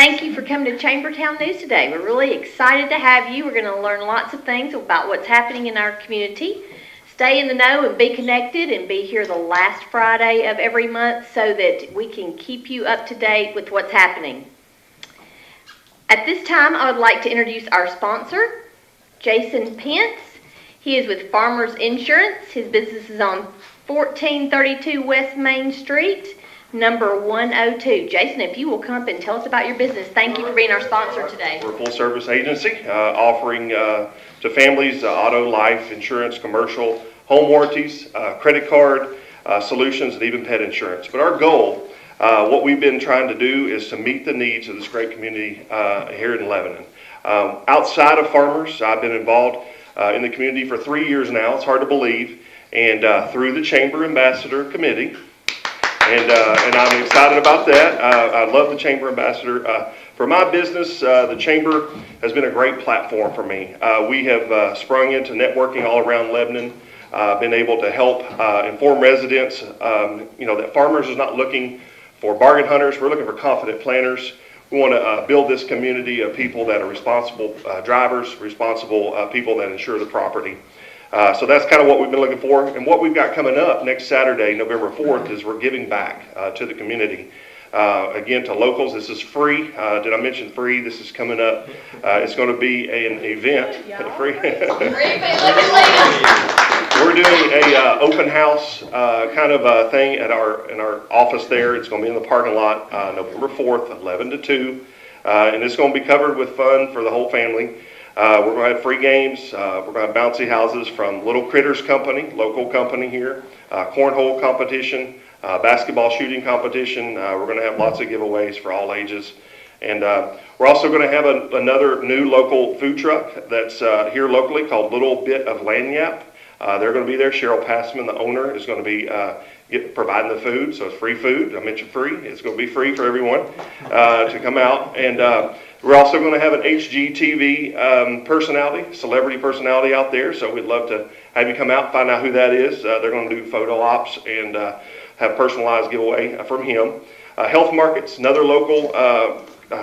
Thank you for coming to Chambertown News today. We're really excited to have you. We're going to learn lots of things about what's happening in our community. Stay in the know and be connected, and be here the last Friday of every month so that we can keep you up to date with what's happening. At this time, I would like to introduce our sponsor, Jason Pence. He is with Farmers Insurance. His business is on 1432 West Main Street, number 102. Jason, if you will come up and tell us about your business. Thank you for being our sponsor today. We're a full-service agency offering to families auto, life insurance, commercial, home warranties, credit card solutions, and even pet insurance. But our goal, what we've been trying to do, is to meet the needs of this great community here in Lebanon. Outside of Farmers, I've been involved in the community for 3 years now. It's hard to believe. And through the Chamber Ambassador Committee. And I'm excited about that. I love the Chamber Ambassador. For my business, the Chamber has been a great platform for me. We have sprung into networking all around Lebanon, been able to help inform residents, that Farmers is not looking for bargain hunters. We're looking for confident planners. We want to build this community of people that are responsible drivers, responsible people that insure the property. So that's kind of what we've been looking for. And what we've got coming up next Saturday, November 4th, is we're giving back to the community. Again, to locals, this is free. Did I mention free? This is coming up. It's going to be an event. Free. We're doing a open house kind of thing at in our office there. It's going to be in the parking lot November 4th, 11 to 2. And it's going to be covered with fun for the whole family. We're going to have free games. We're going to have bouncy houses from Little Critters Company, local company here, cornhole competition, basketball shooting competition. We're going to have lots of giveaways for all ages. And we're also going to have another new local food truck that's here locally called Little Bit of Lanyap. They're going to be there. Cheryl Passman, the owner, is going to be providing the food. So it's free food. I mentioned free. It's going to be free for everyone to come out. And we're also going to have an HGTV personality, celebrity personality out there. So we'd love to have you come out and find out who that is. They're going to do photo ops and have personalized giveaway from him. Health Markets, another local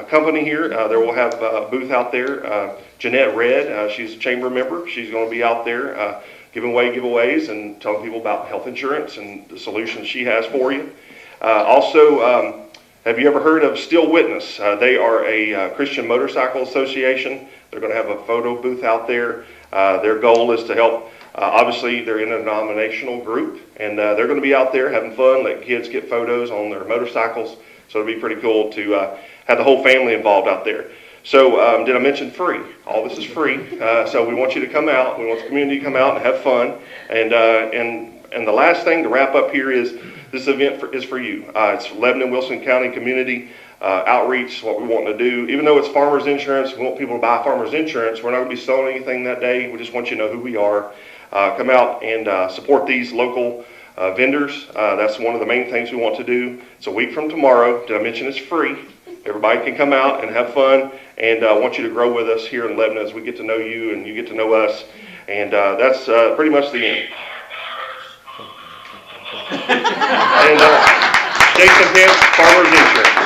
company here. There will have a booth out there. Jeanette Red, she's a chamber member. She's going to be out there giving away giveaways and telling people about health insurance and the solutions she has for you. Also, have you ever heard of Still Witness? They are a Christian motorcycle association. They're going to have a photo booth out there. Their goal is to help, obviously they're in a denominational group, and they're going to be out there having fun, letting kids get photos on their motorcycles. So it'll be pretty cool to have the whole family involved out there. So did I mention free? All this is free. So we want you to come out. We want the community to come out and have fun. And the last thing to wrap up here is this event is for you. It's Lebanon Wilson County Community Outreach, what we want to do. Even though it's Farmers Insurance, we want people to buy Farmers Insurance. We're not going to be selling anything that day. We just want you to know who we are. Come out and support these local vendors. That's one of the main things we want to do. It's a week from tomorrow. Did I mention it's free? Everybody can come out and have fun, and I want you to grow with us here in Lebanon as we get to know you and you get to know us. And that's pretty much the end. And Jason Pence, Farmers Insurance.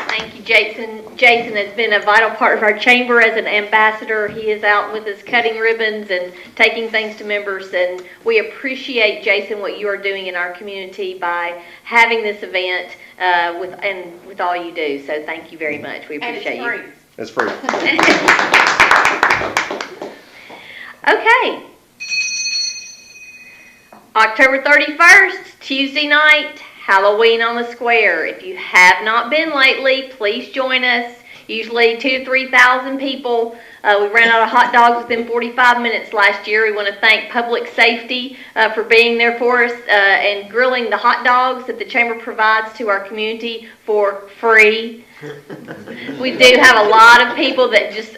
Thank you, Jason. Jason has been a vital part of our chamber as an ambassador. He is out with us cutting ribbons and taking things to members, and we appreciate, Jason, what you are doing in our community by having this event with all you do. So thank you very much. We appreciate you. It's free. Okay. October 31st, Tuesday night, Halloween on the Square. If you have not been lately, please join us. Usually 2,000 to 3,000 people. We ran out of hot dogs within 45 minutes last year. We want to thank Public Safety for being there for us and grilling the hot dogs that the Chamber provides to our community for free. We do have a lot of people that just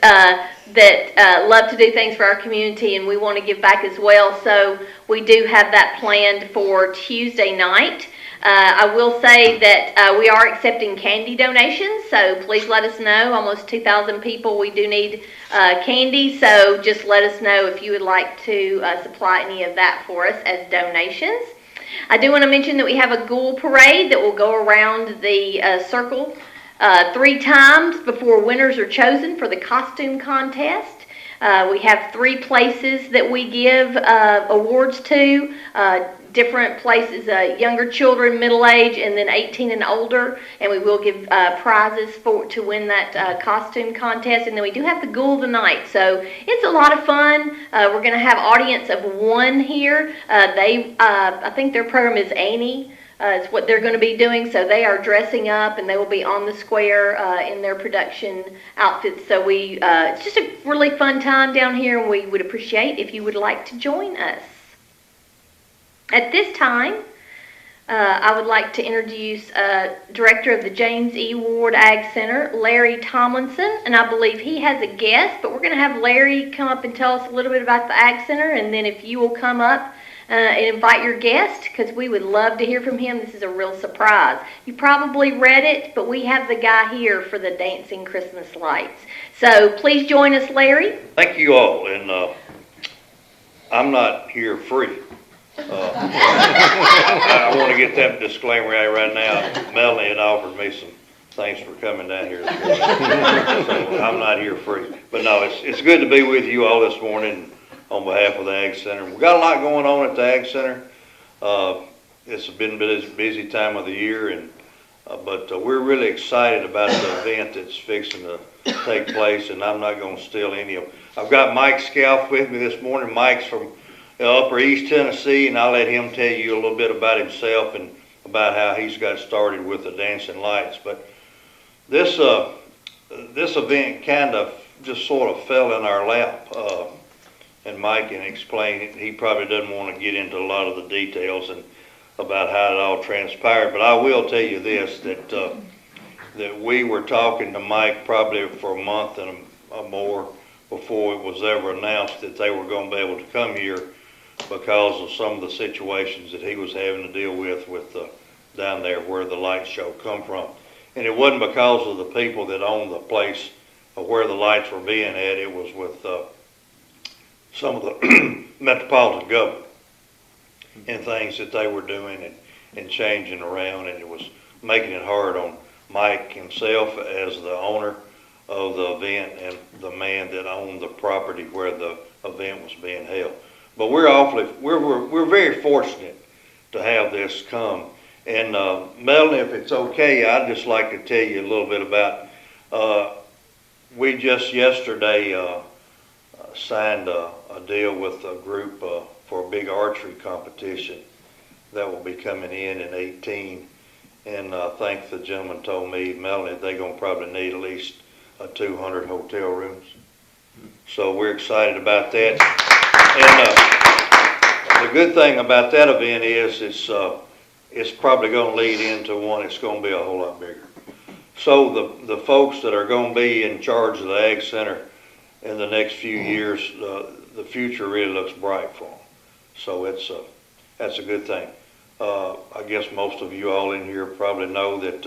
love to do things for our community, and we want to give back as well. So we do have that planned for Tuesday night. I will say that we are accepting candy donations, so please let us know. Almost 2,000 people. We do need candy, so just let us know if you would like to supply any of that for us as donations. I do want to mention that we have a ghoul parade that will go around the circle 3 times before winners are chosen for the costume contest. We have 3 places that we give awards to, different places, younger children, middle age, and then 18 and older. And we will give prizes to win that costume contest. And then we do have the Ghoul of the Night. So it's a lot of fun. We're going to have audience of 1 here. I think their program is Annie. It's what they're going to be doing, so they are dressing up and they will be on the square in their production outfits. So it's just a really fun time down here, and we would appreciate if you would like to join us. At this time, I would like to introduce Director of the James E. Ward Ag Center, Larry Tomlinson, and I believe he has a guest, but we're going to have Larry come up and tell us a little bit about the Ag Center, and then if you will come up and invite your guest, because we would love to hear from him. This is a real surprise. You probably read it, but we have the guy here for the dancing Christmas lights. So please join us, Larry. Thank you all, and I'm not here free. I want to get that disclaimer right now. Melanie had offered me some thanks for coming down here this morning, so I'm not here free. But no, it's good to be with you all this morning on behalf of the Ag Center. We've got a lot going on at the Ag Center. It's been a busy time of the year, but we're really excited about the event that's fixing to take place, and I'm not going to steal any of them. I've got Mike Scalf with me this morning. Mike's from Upper East Tennessee, and I'll let him tell you a little bit about himself and about how he's got started with the Dancing Lights. But this event kind of just sort of fell in our lap. And Mike can explain it. He probably doesn't want to get into a lot of the details and about how it all transpired. But I will tell you this, that we were talking to Mike probably for a month and more before it was ever announced that they were going to be able to come here because of some of the situations that he was having to deal with down there where the light show come from. And it wasn't because of the people that owned the place or where the lights were being at. It was with some of the metropolitan government and things that they were doing and changing around, and it was making it hard on Mike himself as the owner of the event and the man that owned the property where the event was being held. But we're very fortunate to have this come. And Melanie, if it's okay, I'd just like to tell you a little bit about, we just yesterday signed a deal with a group for a big archery competition that will be coming in 18. And I think the gentleman told me, Melanie, they're going to probably need at least 200 hotel rooms. So we're excited about that. And the good thing about that event is it's probably going to lead into one that's going to be a whole lot bigger. So the folks that are going to be in charge of the Ag Center in the next few years, the future really looks bright for them. So that's a good thing. I guess most of you all in here probably know that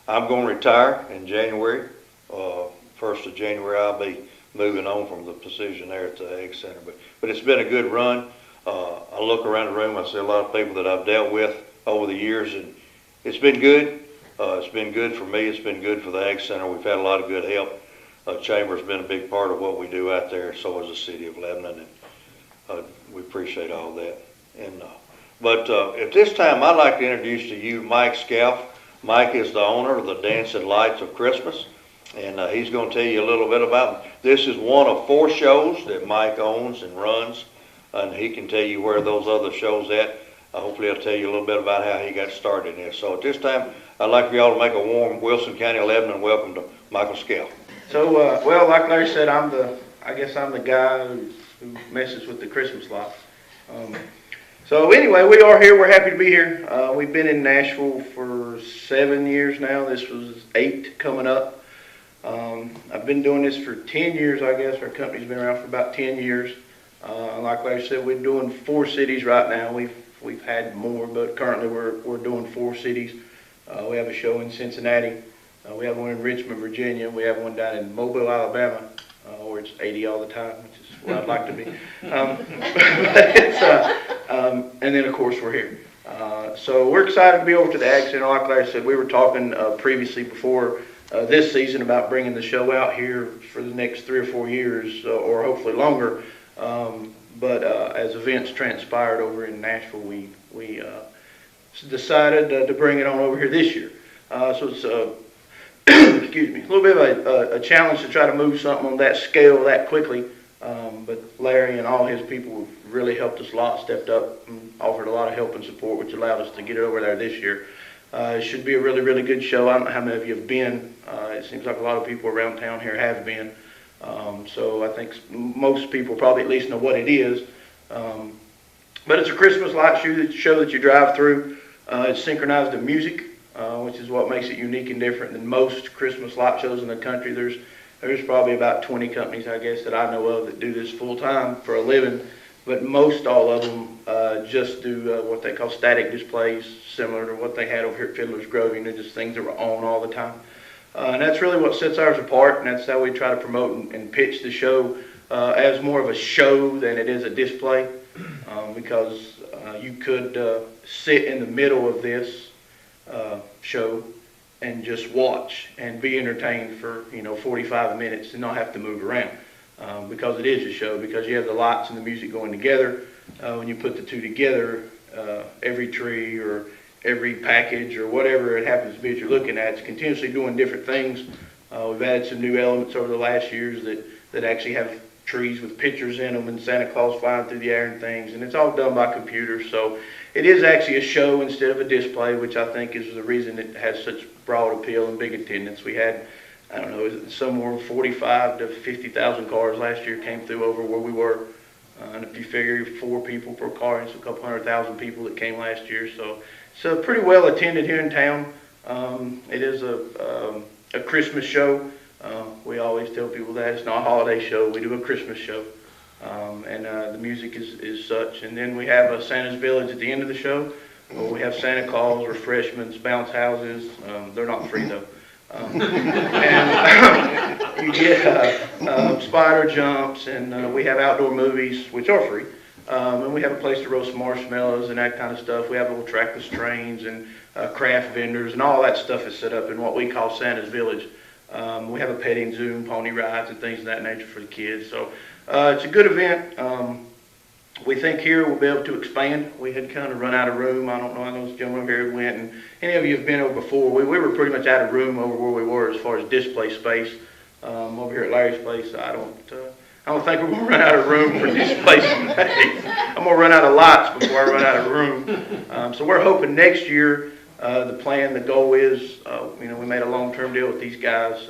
I'm going to retire in January. 1st of January, I'll be moving on from the position there at the Ag Center. But it's been a good run. I look around the room, I see a lot of people that I've dealt with over the years, and it's been good. It's been good for me. It's been good for the Ag Center. We've had a lot of good help. Chamber's been a big part of what we do out there, so has the city of Lebanon, and we appreciate all that. But at this time, I'd like to introduce to you Mike Scalf. Mike is the owner of the Dancing Lights of Christmas, and he's going to tell you a little bit about it. This is one of 4 shows that Mike owns and runs, and he can tell you where those other shows at. Hopefully I'll tell you a little bit about how he got started in this. So at this time, I'd like for y'all to make a warm Wilson County, Lebanon welcome to Michael Scalf. So, well, like Larry said, I guess I'm the guy who messes with the Christmas lights. So anyway, we are here. We're happy to be here. We've been in Nashville for 7 years now. This was 8 coming up. I've been doing this for 10 years, I guess. Our company's been around for about 10 years. Like Larry said, we're doing 4 cities right now. We've had more, but currently we're doing 4 cities. We have a show in Cincinnati. We have one in Richmond, Virginia. We have one down in Mobile, Alabama, where it's 80 all the time, which is where I'd like to be. And then, of course, we're here. So we're excited to be over to the Ag Center. Like Larry said, we were talking previously before this season about bringing the show out here for the next 3 or 4 years, or hopefully longer. But as events transpired over in Nashville, we decided to bring it on over here this year. So it's excuse me, a little bit of a challenge to try to move something on that scale that quickly. But Larry and all his people have really helped us a lot, stepped up and offered a lot of help and support, which allowed us to get it over there this year. It should be a really, really good show. I don't know how many of you have been. It seems like a lot of people around town here have been. So I think most people probably at least know what it is. But it's a Christmas light show that you drive through. It's synchronized to music, which is what makes it unique and different than most Christmas light shows in the country. There's probably about 20 companies, I guess, that I know of that do this full time for a living, but most all of them just do what they call static displays, similar to what they had over here at Fiddler's Grove, just things that were on all the time. And that's really what sets ours apart, and that's how we try to promote and pitch the show as more of a show than it is a display, because you could sit in the middle of this show and just watch and be entertained for 45 minutes and not have to move around, because it is a show, because you have the lights and the music going together. When you put the two together, every tree or every package or whatever it happens to be that you're looking at, it's continuously doing different things. We've added some new elements over the last years that actually have trees with pictures in them and Santa Claus flying through the air and things, and it's all done by computer. So it is actually a show instead of a display, which I think is the reason it has such broad appeal and big attendance. We had, I don't know, somewhere 45 to 50,000 cars last year came through over where we were. And if you figure 4 people per car, it's a couple 100,000 people that came last year. So it's pretty well attended here in town. It is a Christmas show. We always tell people that it's not a holiday show. We do a Christmas show. And the music is such. And then we have Santa's Village at the end of the show, where we have Santa Claus, refreshments, bounce houses. They're not free though. And you get spider jumps, and we have outdoor movies, which are free. And we have a place to roast marshmallows and that kind of stuff. We have little trackless trains and craft vendors, and all that stuff is set up in what we call Santa's Village. We have a petting zoo and pony rides and things of that nature for the kids. So it's a good event. We think here we'll be able to expand. We had kind of run out of room. I don't know, I know this gentleman over here went, and any of you have been over before. We were pretty much out of room over where we were as far as display space. Over here at Larry's place, I don't think we're going to run out of room for display space. I'm going to run out of lights before I run out of room. So we're hoping next year, the goal is, we made a long-term deal with these guys,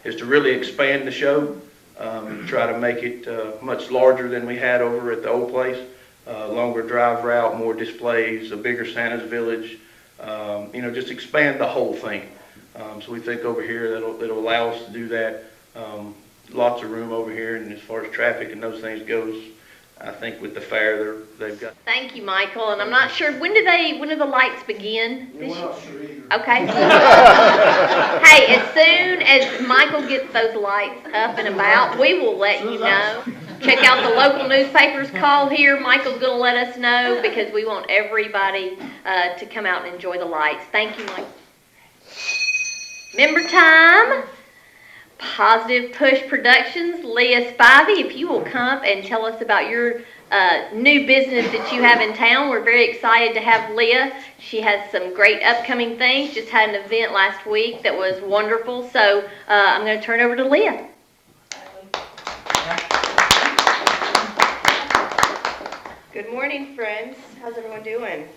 is to really expand the show. Try to make it much larger than we had over at the old place. Longer drive route, more displays, a bigger Santa's Village. Just expand the whole thing. So we think over here that'll allow us to do that. Lots of room over here, and as far as traffic and those things goes, I think with the fair they've got. Thank you, Michael. And I'm not sure, when do the lights begin? We're not sure either. Okay. Hey, as soon as Michael gets those lights up and about, we will let you know. Check out the local newspaper's call here. Michael's going to let us know, because we want everybody to come out and enjoy the lights. Thank you, Michael. Member time. Positive Push Productions, Leah Spivey, if you will come and tell us about your new business that you have in town. We're very excited to have Leah. She has some great upcoming things. Just had an event last week that was wonderful. So I'm going to turn it over to Leah. Good morning, friends. How's everyone doing?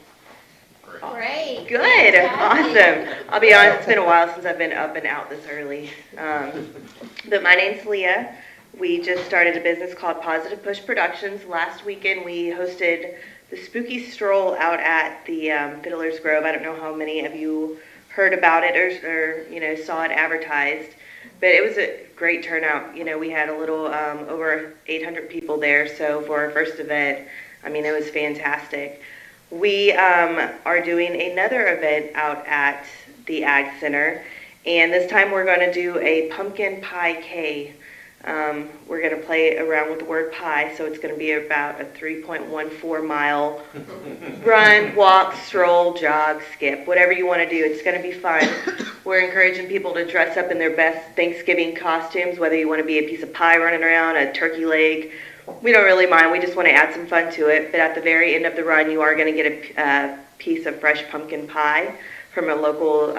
Great. Good. Awesome. I'll be honest, it's been a while since I've been up and out this early. But my name's Leah. We just started a business called Positive Push Productions. Last weekend we hosted the Spooky Stroll out at the Fiddler's Grove. I don't know how many of you heard about it or saw it advertised, but it was a great turnout. We had a little over 800 people there. So for our first event, it was fantastic. We are doing another event out at the Ag Center, and this time we're going to do a pumpkin pie K. We're going to play around with the word pie, so it's going to be about a 3.14 mile run, walk, stroll, jog, skip, whatever you want to do. It's going to be fun. We're encouraging people to dress up in their best Thanksgiving costumes, whether you want to be a piece of pie running around, a turkey leg. We don't really mind. We just want to add some fun to it. But at the very end of the run, you are going to get a piece of fresh pumpkin pie from a local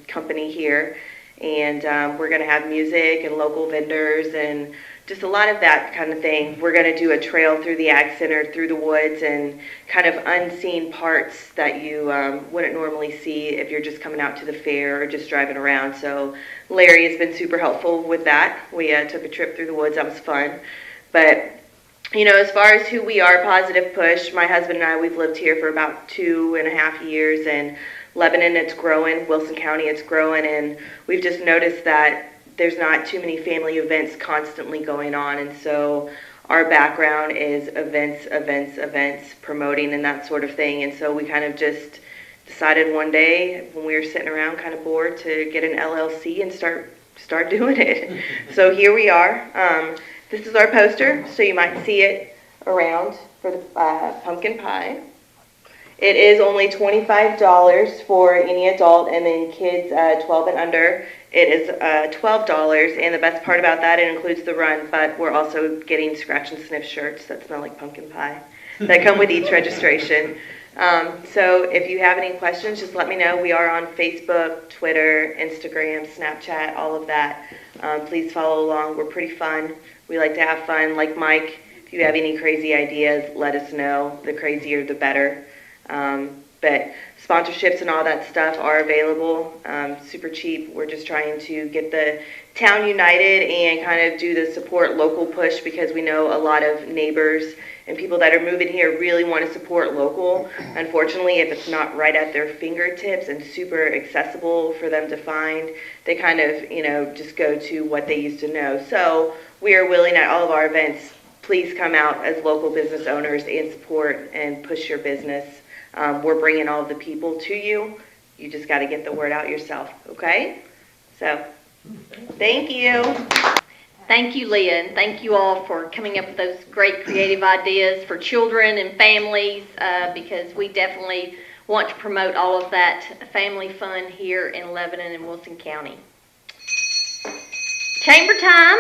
company here. And we're going to have music and local vendors and just a lot of that kind of thing. We're going to do a trail through the Ag Center, through the woods, and kind of unseen parts that you wouldn't normally see if you're just coming out to the fair or just driving around. So Larry has been super helpful with that. We took a trip through the woods. That was fun. But, you know, as far as who we are, Positive Push, my husband and I, we've lived here for about 2.5 years, and Lebanon, it's growing. Wilson County, it's growing, and we've just noticed that there's not too many family events constantly going on, and so our background is events, promoting and that sort of thing, and so we kind of just decided one day when we were sitting around kind of bored to get an LLC and start doing it. So here we are. This is our poster, so you might see it around for the pumpkin pie. It is only $25 for any adult, and then kids 12 and under, it is $12. And the best part about that, it includes the run, but we're also getting scratch and sniff shirts that smell like pumpkin pie that come with each registration. So if you have any questions, just let me know. We are on Facebook, Twitter, Instagram, Snapchat, all of that. Please follow along. We're pretty fun. We like to have fun. Like Mike, if you have any crazy ideas, let us know. The crazier, the better. But sponsorships and all that stuff are available, super cheap. We're just trying to get the town united and kind of do the support local push, because we know a lot of neighbors and people that are moving here really want to support local. Unfortunately, if it's not right at their fingertips and super accessible for them to find, they kind of, you know, just go to what they used to know. So we are willing at all of our events, please come out as local business owners and support and push your business. We're bringing all of the people to you. You just got to get the word out yourself, okay? So, thank you. Thank you, Leah, and thank you all for coming up with those great creative ideas for children and families, because we definitely want to promote all of that family fun here in Lebanon and Wilson County. Chamber time,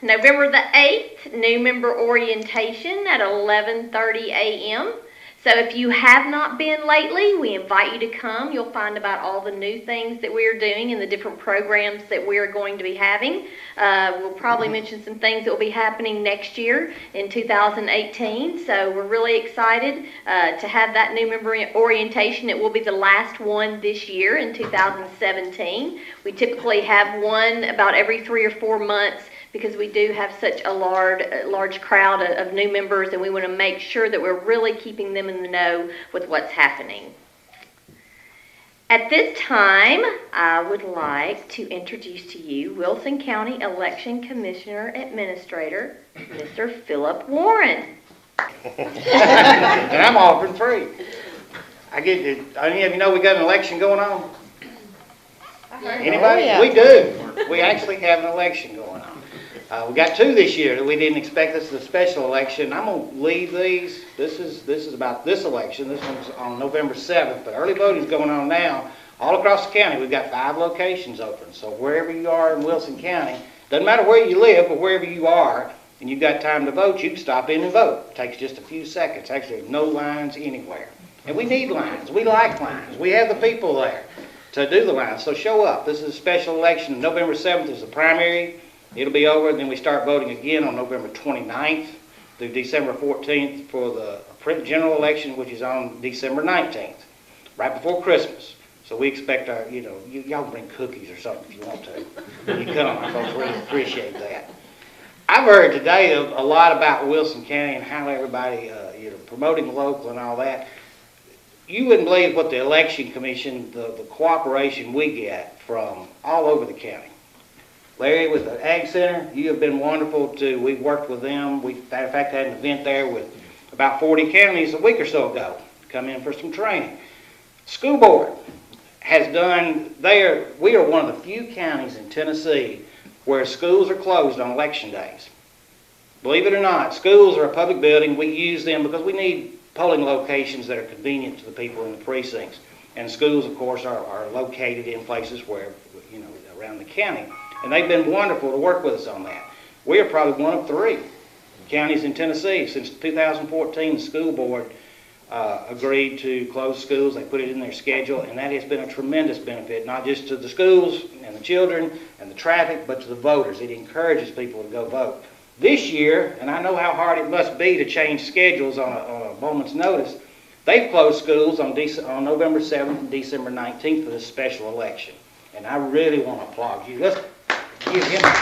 November the 8th, new member orientation at 11:30 a.m. So if you have not been lately, we invite you to come. You'll find about all the new things that we are doing and the different programs that we are going to be having. We'll probably mention some things that will be happening next year in 2018. So we're really excited to have that new member orientation. It will be the last one this year in 2017. We typically have one about every 3 or 4 months, because we do have such a large crowd of new members, and we want to make sure that we're really keeping them in the know with what's happening. At this time, I would like to introduce to you Wilson County Election Commissioner Administrator, Mr. Philip Warren. And I'm offering free. Any of you know we got an election going on? Anybody? Yeah. We do. We actually have an election going on. We got 2 this year that we didn't expect. This is a special election. I'm going to leave these. This is about this election. This one's on November 7th, but early voting is going on now. All across the county, we've got 5 locations open. So wherever you are in Wilson County, doesn't matter where you live, but wherever you are, and you've got time to vote, you can stop in and vote. It takes just a few seconds. Actually, no lines anywhere. And we need lines. We like lines. We have the people there to do the lines. So show up. This is a special election. November 7th is the primary. It'll be over, and then we start voting again on November 29th through December 14th for the general election, which is on December 19th, right before Christmas. So we expect our, y'all bring cookies or something if you want to. You come, our folks really appreciate that. I've heard today a lot about Wilson County and how everybody, promoting local and all that. You wouldn't believe what the election commission, the cooperation we get from all over the county. Larry, with the Ag Center, you have been wonderful too. We've worked with them. We, in fact, had an event there with about 40 counties a week or so ago. Come in for some training. School board has done we are one of the few counties in Tennessee where schools are closed on election days. Believe it or not, schools are a public building. We use them because we need polling locations that are convenient to the people in the precincts. And schools, of course, are located in places where, you know, around the county. And they've been wonderful to work with us on that. We are probably one of 3 counties in Tennessee. Since 2014, the school board agreed to close schools. They put it in their schedule, and that has been a tremendous benefit, not just to the schools and the children and the traffic, but to the voters. It encourages people to go vote. This year, and I know how hard it must be to change schedules on a moment's notice, they've closed schools on November 7th and December 19th for this special election. And I really want to applaud you. Let's give him a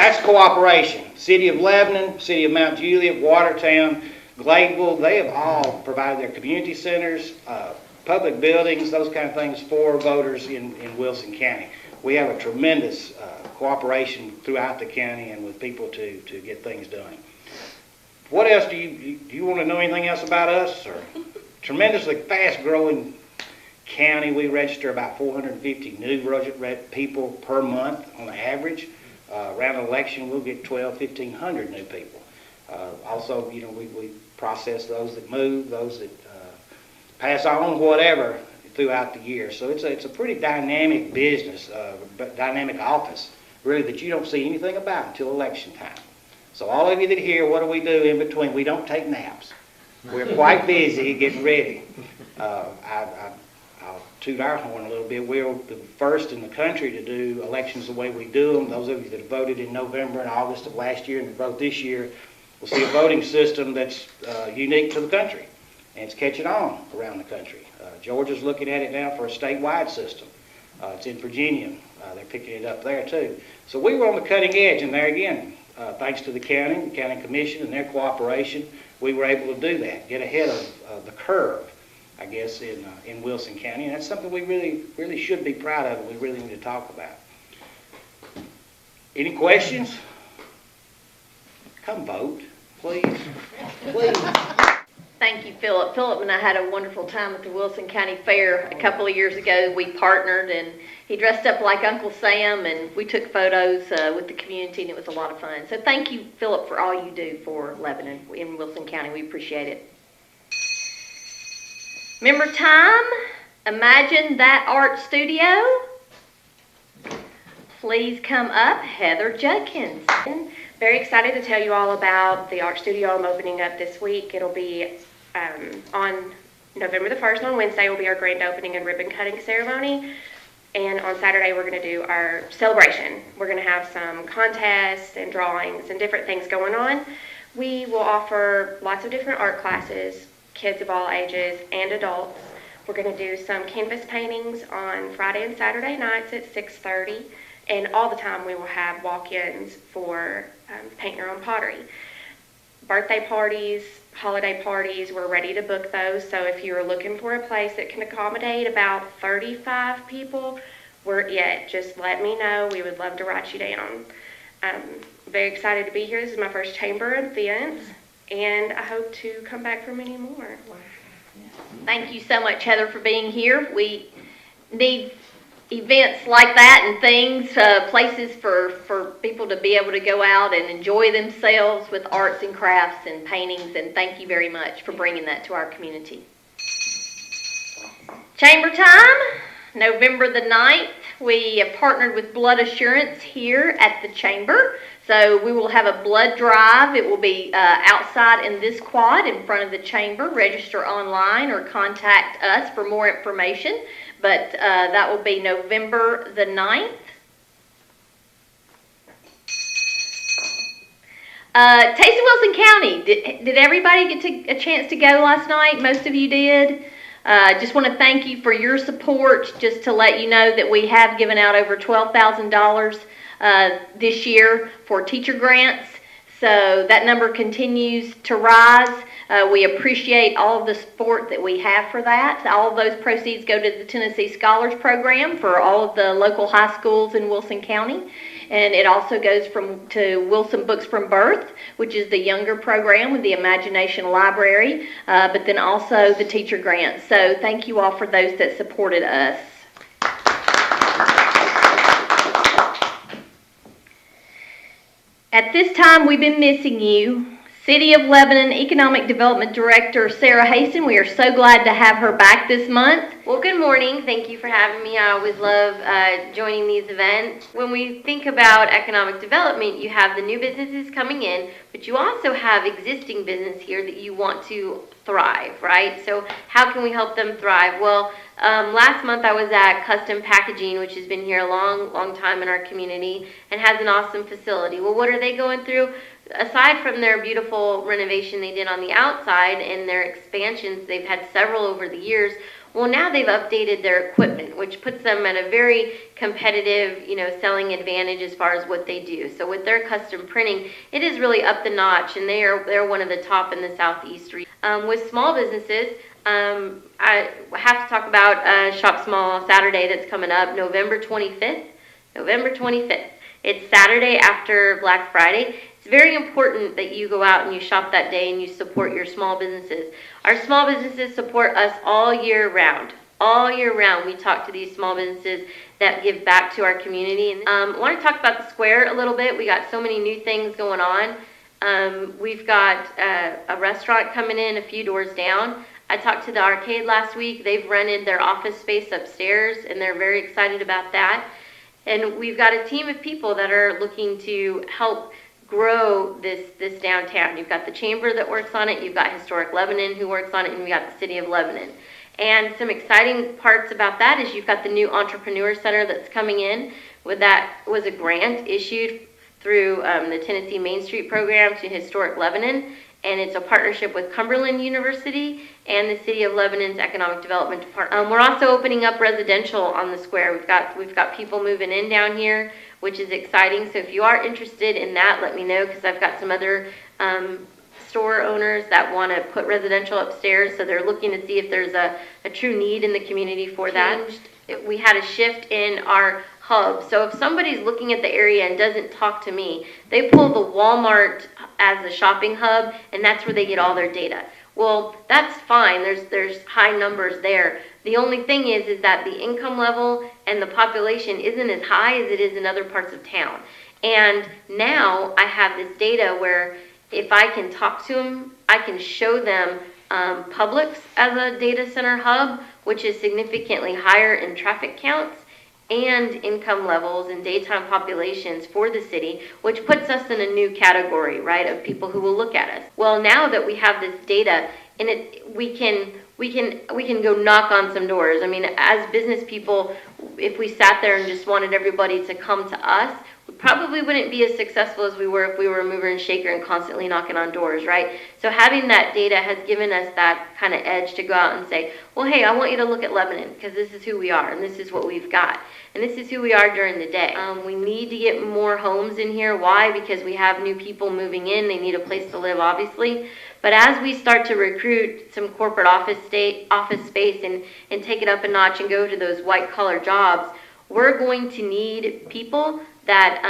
That's cooperation. City of Lebanon, City of Mount Juliet, Watertown, Gladeville, they have all provided their community centers, public buildings, those kind of things for voters in Wilson County. We have a tremendous cooperation throughout the county and with people to get things done. What else do you want to know anything else about us? Or tremendously fast-growing county. We register about 450 new people per month on average. Around an election, we'll get 1,500 new people. Also, you know, we process those that move, those that pass on, whatever, throughout the year. So it's a pretty dynamic business, dynamic office, really, that you don't see anything about until election time. So all of you that hear, what do we do in between? We don't take naps. We're quite busy getting ready. I'll toot our horn a little bit. We're the first in the country to do elections the way we do them. Those of you that voted in November and August of last year and vote this year will see a voting system that's unique to the country. And it's catching on around the country. Georgia's looking at it now for a statewide system. It's in Virginia. They're picking it up there too. So we were on the cutting edge, and there again, thanks to the county commission and their cooperation, we were able to do that, get ahead of the curve, I guess, in Wilson County. And that's something we really should be proud of and we really need to talk about. Any questions? Come vote, please. Please. Thank you, Philip. Philip and I had a wonderful time at the Wilson County Fair a couple of years ago. We partnered, and he dressed up like Uncle Sam, and we took photos with the community, and it was a lot of fun. So thank you, Philip, for all you do for Lebanon in Wilson County. We appreciate it. Member time, Imagine That Art Studio. Please come up, Heather Judkins. Very excited to tell you all about the art studio I'm opening up this week. It'll be on November the 1st, on Wednesday, will be our grand opening and ribbon cutting ceremony. And on Saturday, we're going to do our celebration. We're going to have some contests and drawings and different things going on. We will offer lots of different art classes, kids of all ages and adults. We're going to do some canvas paintings on Friday and Saturday nights at 6:30. And all the time we will have walk-ins for paint your own pottery. Birthday parties, holiday parties, we're ready to book those. So if you're looking for a place that can accommodate about 35 people, we're it. Just let me know. We would love to write you down. Very excited to be here. This is my first chamber event, and I hope to come back for many more. Thank you so much, Heather, for being here. We need events like that and things, places for people to be able to go out and enjoy themselves with arts and crafts and paintings, and thank you very much for bringing that to our community. Chamber time, November the 9th. We have partnered with Blood Assurance here at the Chamber, so we will have a blood drive. It will be outside in this quad in front of the Chamber. Register online or contact us for more information. But that will be November the 9th. Taste of Wilson County. Did everybody get a chance to go last night? Most of you did. Just want to thank you for your support. Just to let you know that we have given out over $12,000 this year for teacher grants. So that number continues to rise. We appreciate all of the support that we have for that. All of those proceeds go to the Tennessee Scholars Program for all of the local high schools in Wilson County. And it also goes to Wilson Books from Birth, which is the younger program with the Imagination Library, but then also the teacher grants. So thank you all for those that supported us. At this time, we've been missing you. City of Lebanon Economic Development Director Sarah Haston, we are so glad to have her back this month. Well, good morning. Thank you for having me. I always love joining these events. When we think about economic development, you have the new businesses coming in, but you also have existing business here that you want to thrive, right? So how can we help them thrive? Well, last month I was at Custom Packaging, which has been here a long time in our community and has an awesome facility. Well, what are they going through? Aside from their beautiful renovation they did on the outside and their expansions, they've had several over the years. Well, now they've updated their equipment, which puts them at a very competitive, selling advantage as far as what they do. So with their custom printing, it is really up the notch, and they're one of the top in the Southeast region. With small businesses, I have to talk about Shop Small Saturday that's coming up, November 25th. November 25th. It's Saturday after Black Friday. It's very important that you go out and you shop that day and you support your small businesses. Our small businesses support us all year round. All year round, we talk to these small businesses that give back to our community. And I want to talk about the square a little bit. We got so many new things going on. We've got a restaurant coming in a few doors down. I talked to the arcade last week. They've rented their office space upstairs, and they're very excited about that. And we've got a team of people that are looking to help grow this downtown. You've got the chamber that works on it, you've got Historic Lebanon who works on it, and we got the City of Lebanon. And some exciting parts about that is you've got the new Entrepreneur Center that's coming in. That was a grant issued through the Tennessee Main Street program to Historic Lebanon, and it's a partnership with Cumberland University and the City of Lebanon's Economic Development Department. We're also opening up residential on the square. We've got people moving in down here, which is exciting. So if you are interested in that, let me know, because I've got some other store owners that want to put residential upstairs. So they're looking to see if there's a true need in the community for that. We had a shift in our hub. So if somebody's looking at the area and doesn't talk to me, they pull the Walmart as a shopping hub, and that's where they get all their data. Well, that's fine. There's high numbers there. The only thing is that the income level and the population isn't as high as it is in other parts of town. And now I have this data where if I can talk to them, I can show them Publix as a data center hub, which is significantly higher in traffic counts and income levels and daytime populations for the city, which puts us in a new category, right, of people who will look at us. Well, now that we have this data, and we can go knock on some doors. I mean, as business people, if we sat there and just wanted everybody to come to us, we probably wouldn't be as successful as we were if we were a mover and shaker and constantly knocking on doors, right? So having that data has given us that kind of edge to go out and say, well, hey, I want you to look at Lebanon, because this is who we are and this is what we've got. And this is who we are during the day. We need to get more homes in here. Why? Because we have new people moving in. They need a place to live, obviously. But as we start to recruit some corporate office space and take it up a notch and go to those white-collar jobs, we're going to need people that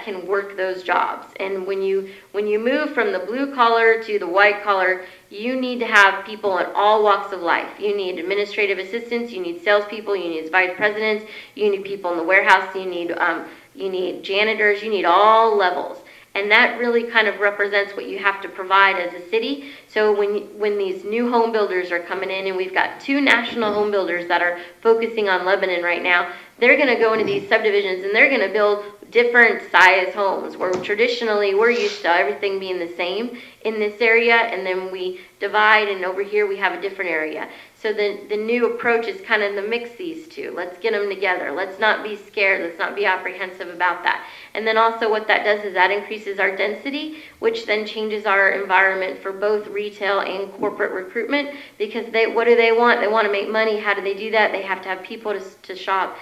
can work those jobs. And when you move from the blue collar to the white collar, you need to have people in all walks of life. You need administrative assistants, you need salespeople, you need vice presidents, you need people in the warehouse, you need janitors, you need all levels. And that really kind of represents what you have to provide as a city. So when these new home builders are coming in, and we've got 2 national home builders that are focusing on Lebanon right now, they're going to go into these subdivisions and they're going to build different size homes, where traditionally we're used to everything being the same in this area, and then we divide, and over here we have a different area. So the new approach is kind of to mix these two. Let's get them together. Let's not be scared. Let's not be apprehensive about that. And then also what that does is that increases our density, which then changes our environment for both retail and corporate recruitment, because what do they want? They want to make money. How do they do that? They have to have people to shop.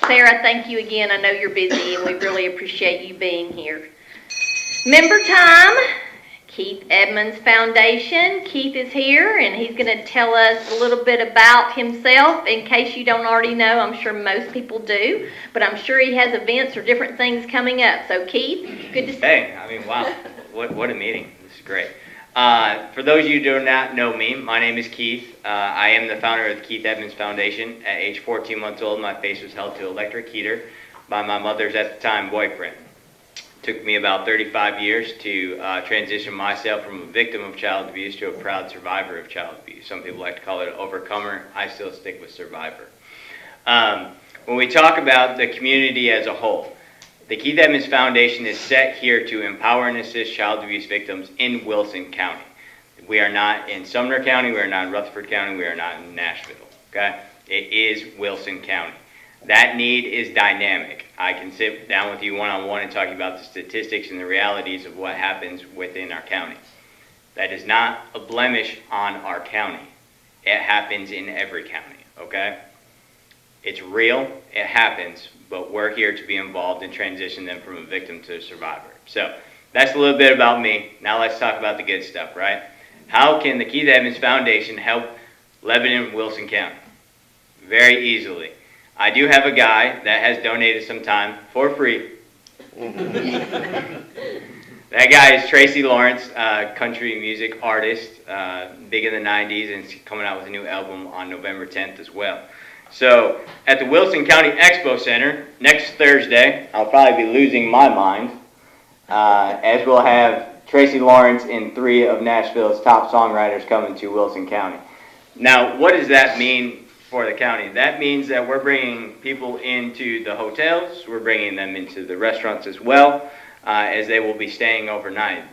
Sarah, thank you again. I know you're busy, and we really appreciate you being here. Member time. Keith Edmonds Foundation. Keith is here, and he's going to tell us a little bit about himself. In case you don't already know, I'm sure most people do, but I'm sure he has events or different things coming up. So, Keith, good to see you. Hey, I mean, wow, what a meeting. This is great. For those of you who do not know me, my name is Keith. I am the founder of the Keith Edmonds Foundation. At age 14 months old, my face was held to electric heater by my mother's, at the time, boyfriend. Took me about 35 years to transition myself from a victim of child abuse to a proud survivor of child abuse. Some people like to call it an overcomer. I still stick with survivor. When we talk about the community as a whole, the Keith Edmonds Foundation is set here to empower and assist child abuse victims in Wilson County. We are not in Sumner County, we are not in Rutherford County, we are not in Nashville, okay? It is Wilson County. That need is dynamic. I can sit down with you one-on-one and talk about the statistics and the realities of what happens within our county. That is not a blemish on our county. It happens in every county, okay? It's real, it happens, but we're here to be involved and transition them from a victim to a survivor. So that's a little bit about me. Now let's talk about the good stuff, right? How can the Keith Edmonds Foundation help Lebanon, Wilson County? Very easily. I do have a guy that has donated some time for free. That guy is Tracy Lawrence, country music artist, big in the 90s, and he's coming out with a new album on November 10th as well. So at the Wilson County Expo Center next Thursday, I'll probably be losing my mind, as we'll have Tracy Lawrence and 3 of Nashville's top songwriters coming to Wilson County. Now, what does that mean for the county? That means that we're bringing people into the hotels, we're bringing them into the restaurants as well, as they will be staying overnight.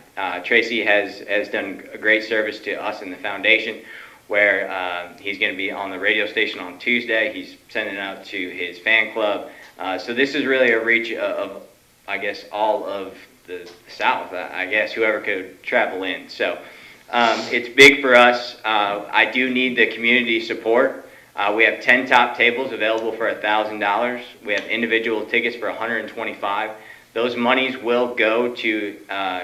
Tracy has done a great service to us in the foundation, where he's going to be on the radio station on Tuesday. He's sending it out to his fan club. So this is really a reach of, I guess, all of the South, I guess, whoever could travel in. So it's big for us. I do need the community support. We have 10 top tables available for $1,000. We have individual tickets for $125. Those monies will go to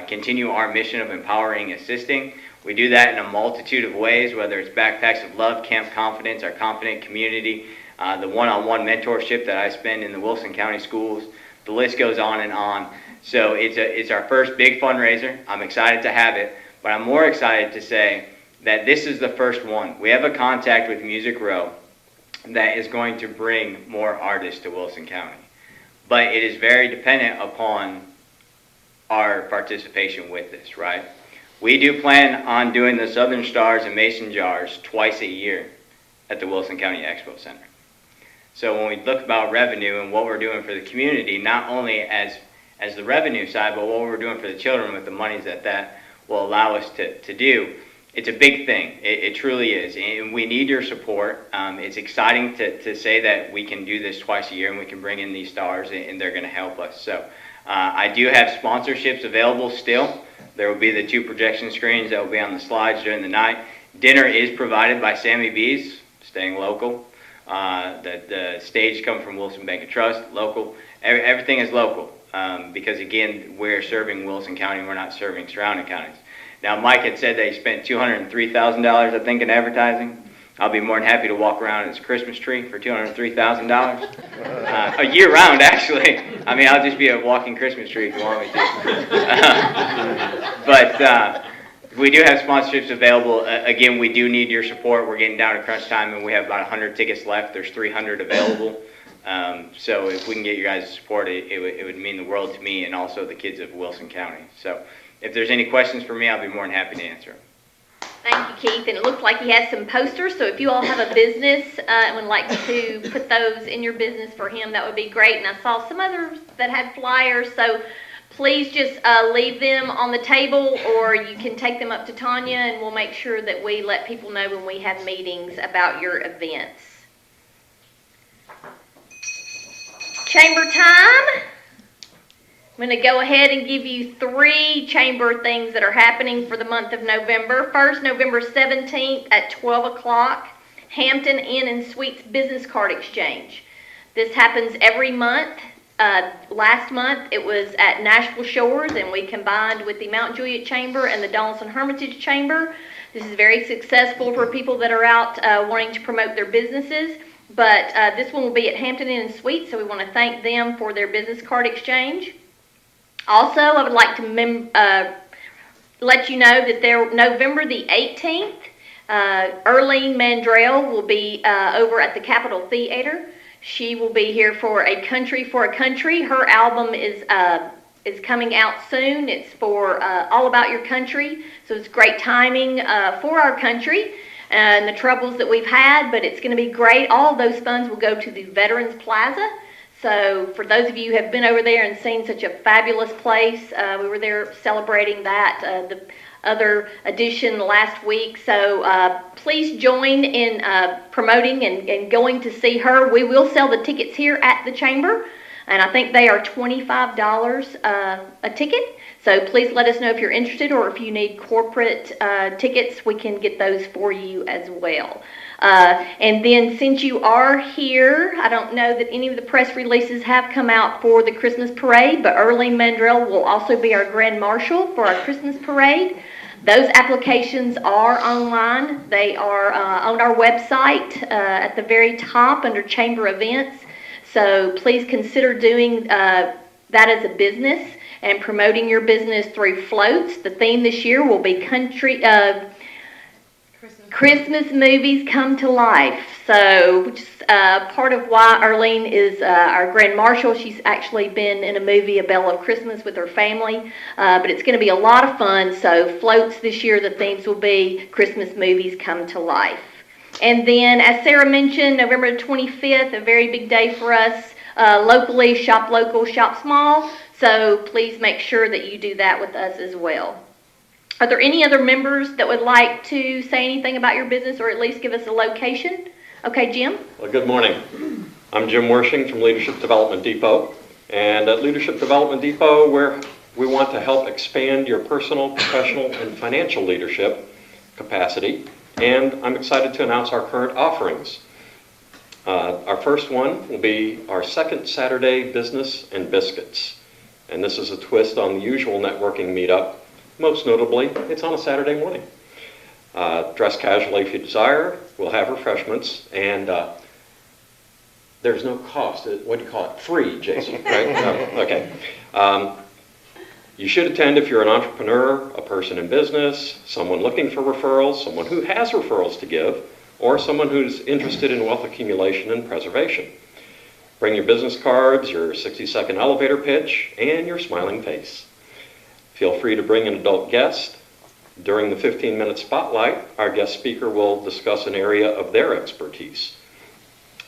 continue our mission of empowering, assisting. We do that in a multitude of ways, whether it's Backpacks of Love, Camp Confidence, our Confident Community, the one-on-one mentorship that I spend in the Wilson County schools. The list goes on and on. So it's our first big fundraiser. I'm excited to have it, but I'm more excited to say that this is the first one. We have a contact with Music Row that is going to bring more artists to Wilson County. But it is very dependent upon our participation with this, right? We do plan on doing the Southern Stars and Mason Jars twice a year at the Wilson County Expo Center. So when we look about revenue and what we're doing for the community, not only as the revenue side, but what we're doing for the children with the monies that will allow us to do, it's a big thing. It truly is. And we need your support. It's exciting to say that we can do this twice a year and we can bring in these stars and they're going to help us. So I do have sponsorships available still. There will be the 2 projection screens that will be on the slides during the night. Dinner is provided by Sammy B's, staying local. The stage comes from Wilson Bank and Trust, local. Everything is local because, again, we're serving Wilson County and we're not serving surrounding counties. Now, Mike had said that he spent $203,000, I think, in advertising. I'll be more than happy to walk around as a Christmas tree for $203,000. A year round, actually. I mean, I'll just be a walking Christmas tree if you want me to. But we do have sponsorships available. Again, we do need your support. We're getting down to crunch time, and we have about 100 tickets left. There's 300 available. So if we can get your guys' support, it would mean the world to me and also the kids of Wilson County. So if there's any questions for me, I'll be more than happy to answer them. Thank you, Keith. And it looks like he has some posters, so if you all have a business and would like to put those in your business for him, that would be great. And I saw some others that had flyers, so please just leave them on the table, or you can take them up to Tanya, and we'll make sure that we let people know when we have meetings about your events. Chamber time. I'm going to go ahead and give you 3 chamber things that are happening for the month of November. First, November 17th at 12 o'clock, Hampton Inn and Suites Business Card Exchange. This happens every month. Last month, it was at Nashville Shores, and we combined with the Mount Juliet Chamber and the Donaldson Hermitage Chamber. This is very successful for people that are out wanting to promote their businesses. But this one will be at Hampton Inn and Suites, so we want to thank them for their business card exchange. Also, I would like to let you know that November the 18th, Erlene Mandrell will be over at the Capitol Theater. She will be here for A Country for a Country. Her album is is coming out soon. It's for All About Your Country, so it's great timing for our country and the troubles that we've had, but it's going to be great. All of those funds will go to the Veterans Plaza. So for those of you who have been over there and seen such a fabulous place, we were there celebrating that, the other edition last week. So please join in promoting and going to see her. We will sell the tickets here at the Chamber, and I think they are $25 a ticket. So please let us know if you're interested, or if you need corporate tickets, we can get those for you as well. And then since you are here, I don't know that any of the press releases have come out for the Christmas parade, but Earlene Mandrell will also be our Grand Marshal for our Christmas parade. Those applications are online. They are on our website at the very top under Chamber Events. So please consider doing that as a business and promoting your business through floats. The theme this year will be Christmas movies come to life. So, which is part of why Arlene is our Grand Marshal. She's actually been in a movie, A Belle of Christmas, with her family. But it's going to be a lot of fun. So, floats this year, the themes will be Christmas movies come to life. And then, as Sarah mentioned, November 25th, a very big day for us locally. Shop local, shop small. So, please make sure that you do that with us as well. Are there any other members that would like to say anything about your business, or at least give us a location? Okay, Jim? Well, good morning. I'm Jim Wershing from Leadership Development Depot. And at Leadership Development Depot, we want to help expand your personal, professional, and financial leadership capacity. And I'm excited to announce our current offerings. Our first one will be our second Saturday Business and Biscuits. And this is a twist on the usual networking meetup. Most notably, it's on a Saturday morning. Dress casually if you desire. We'll have refreshments, and there's no cost. What do you call it? Free, Jason, right? Okay. You should attend if you're an entrepreneur, a person in business, someone looking for referrals, someone who has referrals to give, or someone who's interested in wealth accumulation and preservation. Bring your business cards, your 60-second elevator pitch, and your smiling face. Feel free to bring an adult guest. During the 15-minute spotlight, our guest speaker will discuss an area of their expertise.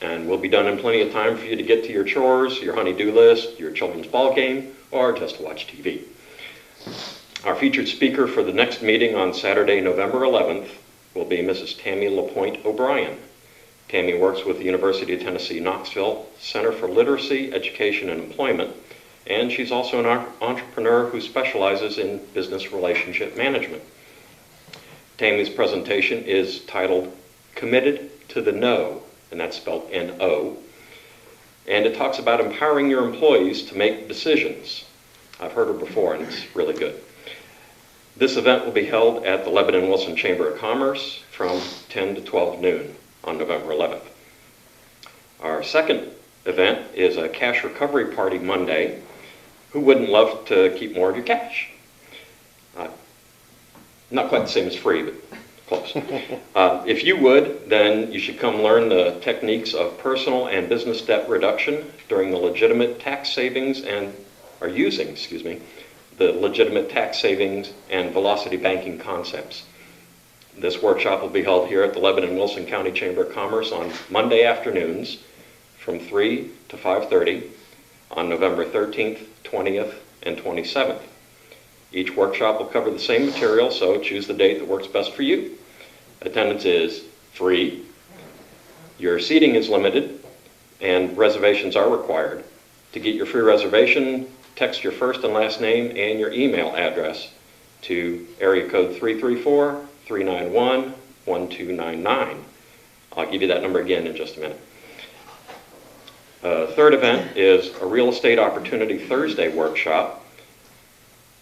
And we'll be done in plenty of time for you to get to your chores, your honey-do list, your children's ball game, or just watch TV. Our featured speaker for the next meeting on Saturday, November 11th, will be Mrs. Tammy LaPointe O'Brien. Tammy works with the University of Tennessee Knoxville Center for Literacy, Education, and Employment, and she's also an entrepreneur who specializes in business relationship management. Tammy's presentation is titled Committed to the Know, and that's spelled N-O, and it talks about empowering your employees to make decisions. I've heard her before, and it's really good. This event will be held at the Lebanon Wilson Chamber of Commerce from 10 to 12 noon on November 11th. Our second event is a cash recovery party Monday. Who wouldn't love to keep more of your cash? Not quite the same as free, but close. If you would, then you should come learn the techniques of personal and business debt reduction during the legitimate tax savings the legitimate tax savings and velocity banking concepts. This workshop will be held here at the Lebanon Wilson County Chamber of Commerce on Monday afternoons from 3 to 5:30 on November 13th, 20th, and 27th. Each workshop will cover the same material, so choose the date that works best for you. Attendance is free. Your seating is limited, and reservations are required. To get your free reservation, text your first and last name and your email address to area code 334-391-1299. I'll give you that number again in just a minute. Third event is a Real Estate Opportunity Thursday workshop.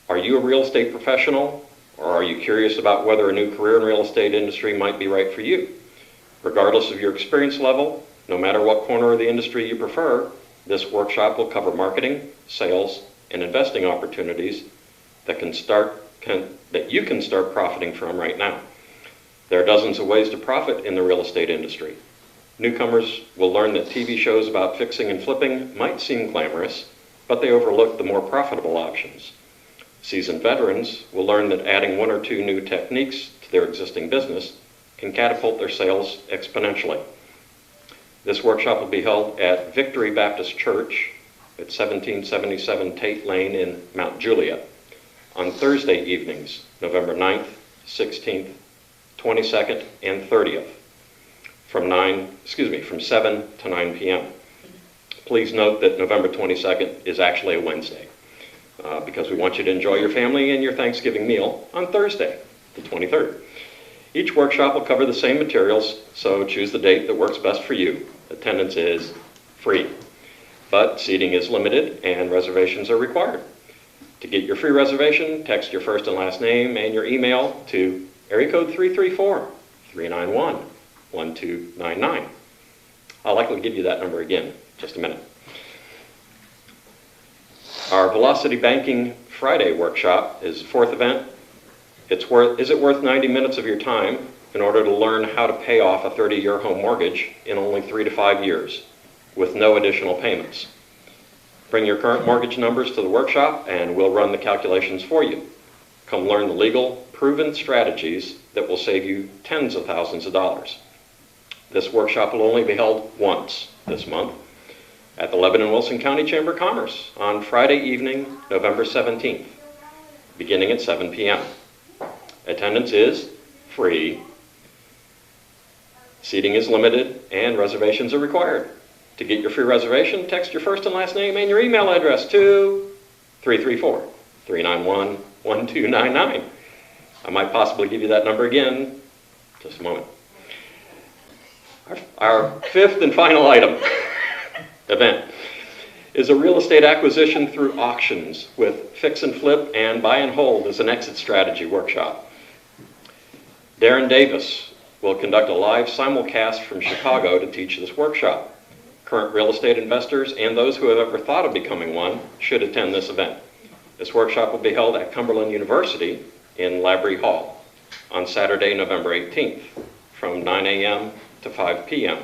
Are you a real estate professional, or are you curious about whether a new career in real estate industry might be right for you? Regardless of your experience level, no matter what corner of the industry you prefer, this workshop will cover marketing, sales, and investing opportunities that you can start profiting from right now. There are dozens of ways to profit in the real estate industry. Newcomers will learn that TV shows about fixing and flipping might seem glamorous, but they overlook the more profitable options. Seasoned veterans will learn that adding one or two new techniques to their existing business can catapult their sales exponentially. This workshop will be held at Victory Baptist Church at 1777 Tate Lane in Mount Juliet on Thursday evenings, November 9th, 16th, 22nd, and 30th from 7 to 9 p.m. Please note that November 22nd is actually a Wednesday because we want you to enjoy your family and your Thanksgiving meal on Thursday, the 23rd. Each workshop will cover the same materials, so choose the date that works best for you. Attendance is free, but seating is limited and reservations are required. To get your free reservation, text your first and last name and your email to area code 334-391-1299. I'll likely give you that number again in just a minute. Our Velocity Banking Friday workshop is the fourth event. Is it worth 90 minutes of your time in order to learn how to pay off a 30-year home mortgage in only 3 to 5 years with no additional payments? Bring your current mortgage numbers to the workshop and we'll run the calculations for you. Come learn the legal, proven strategies that will save you tens of thousands of dollars. This workshop will only be held once this month at the Lebanon Wilson County Chamber of Commerce on Friday evening, November 17th, beginning at 7 p.m. Attendance is free, seating is limited, and reservations are required. To get your free reservation, text your first and last name and your email address to 334-391-1299. I might possibly give you that number again in just a moment. Our fifth and final item event is a real estate acquisition through auctions with fix and flip and buy and hold as an exit strategy workshop. Darren Davis will conduct a live simulcast from Chicago to teach this workshop. Current real estate investors and those who have ever thought of becoming one should attend this event. This workshop will be held at Cumberland University in Labrie Hall on Saturday, November 18th from 9 a.m. to 5 p.m.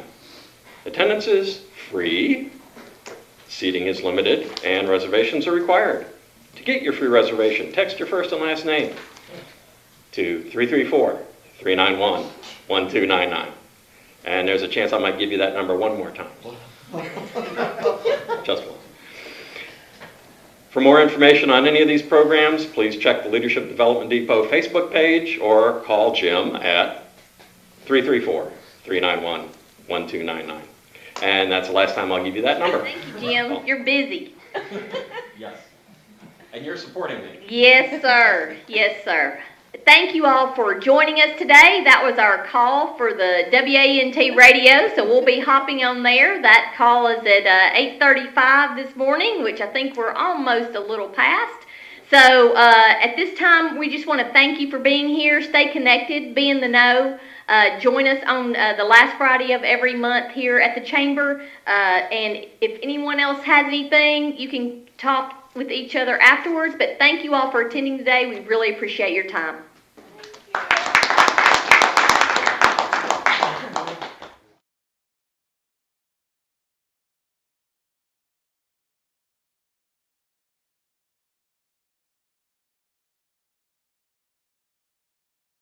Attendance is free, seating is limited, and reservations are required. To get your free reservation, text your first and last name to 334-391-1299. And there's a chance I might give you that number one more time. Just once. For more information on any of these programs, please check the Leadership Development Depot Facebook page or call Jim at 334-391-1299. And that's the last time I'll give you that number. Thank you, Jim. You're busy. Yes. And you're supporting me. Yes, sir. Yes, sir. Thank you all for joining us today. That was our call for the WANT radio, so we'll be hopping on there. That call is at 8:35 this morning, which I think we're almost a little past. So at this time, we just want to thank you for being here. Stay connected, be in the know. Join us on the last Friday of every month here at the Chamber. And if anyone else has anything, you can talk with each other afterwards. But thank you all for attending today. We really appreciate your time.